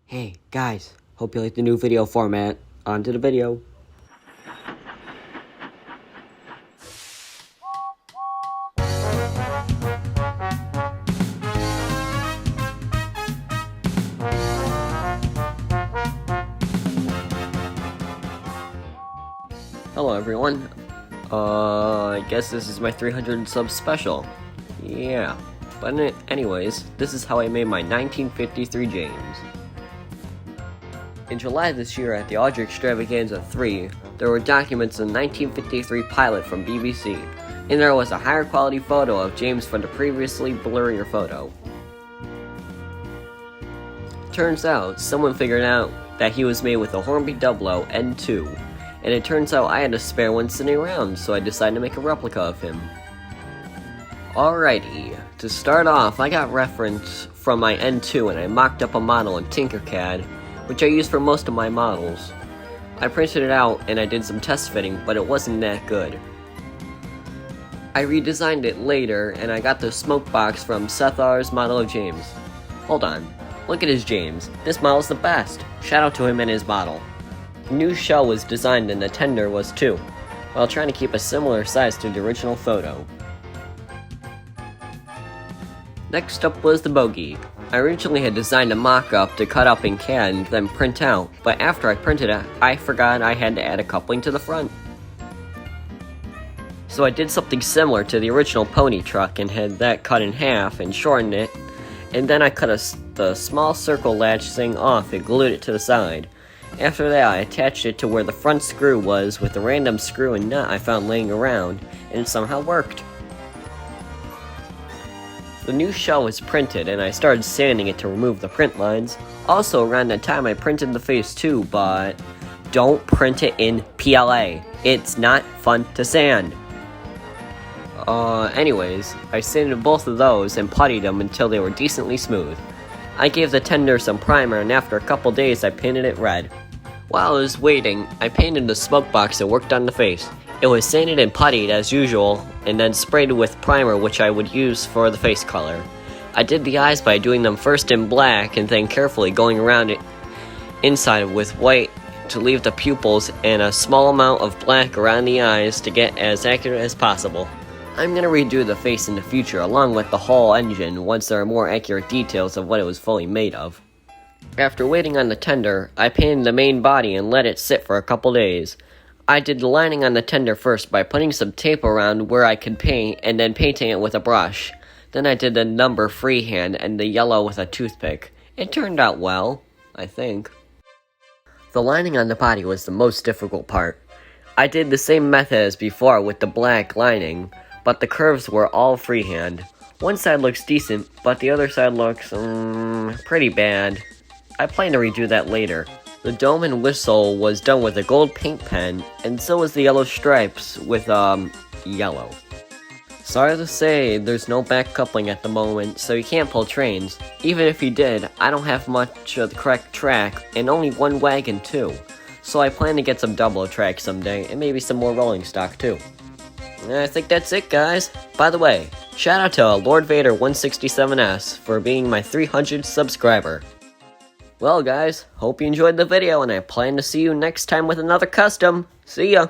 Hey guys, hope you like the new video format. On to the video. Hello everyone. I guess this is my 300 sub special. Yeah. But anyways, this is how I made my 1953 James. In July this year at the Audrey Extravaganza 3, there were documents of the 1953 pilot from BBC, and there was a higher quality photo of James from the previously blurrier photo. Turns out, someone figured out that he was made with a Hornby 00 N2, and it turns out I had a spare one sitting around, so I decided to make a replica of him. Alrighty, to start off, I got reference from my N2 and I mocked up a model in Tinkercad, which I use for most of my models. I printed it out and I did some test fitting, but it wasn't that good. I redesigned it later and I got the smoke box from Seth R's model of James. Hold on, look at his James. This model's the best. Shout out to him and his model. A new shell was designed and the tender was too, while trying to keep a similar size to the original photo. Next up was the bogie. I originally had designed a mock-up to cut up in CAD and then print out, but after I printed it, I forgot I had to add a coupling to the front. So I did something similar to the original pony truck and had that cut in half and shortened it, and then I cut the small circle latch thing off and glued it to the side. After that, I attached it to where the front screw was with a random screw and nut I found laying around, and it somehow worked. The new shell was printed and I started sanding it to remove the print lines. Also around that time I printed the face too, but don't print it in PLA. It's not fun to sand. Anyways, I sanded both of those and puttied them until they were decently smooth. I gave the tender some primer and after a couple days I painted it red. While I was waiting, I painted the smoke box that worked on the face. It was sanded and puttied as usual, and then sprayed with primer which I would use for the face color. I did the eyes by doing them first in black and then carefully going around it inside with white to leave the pupils and a small amount of black around the eyes to get as accurate as possible. I'm gonna redo the face in the future along with the whole engine once there are more accurate details of what it was fully made of. After waiting on the tender, I painted the main body and let it sit for a couple days. I did the lining on the tender first by putting some tape around where I could paint and then painting it with a brush. Then I did the number freehand and the yellow with a toothpick. It turned out well, I think. The lining on the body was the most difficult part. I did the same method as before with the black lining, but the curves were all freehand. One side looks decent, but the other side looks, pretty bad. I plan to redo that later. The dome and whistle was done with a gold paint pen, and so was the yellow stripes with, yellow. Sorry to say, there's no back coupling at the moment, so you can't pull trains. Even if you did, I don't have much of the correct track, and only one wagon too. So I plan to get some double track someday, and maybe some more rolling stock too. I think that's it, guys. By the way, shout out to Lord Vader 167S for being my 300th subscriber. Well guys, hope you enjoyed the video and I plan to see you next time with another custom. See ya!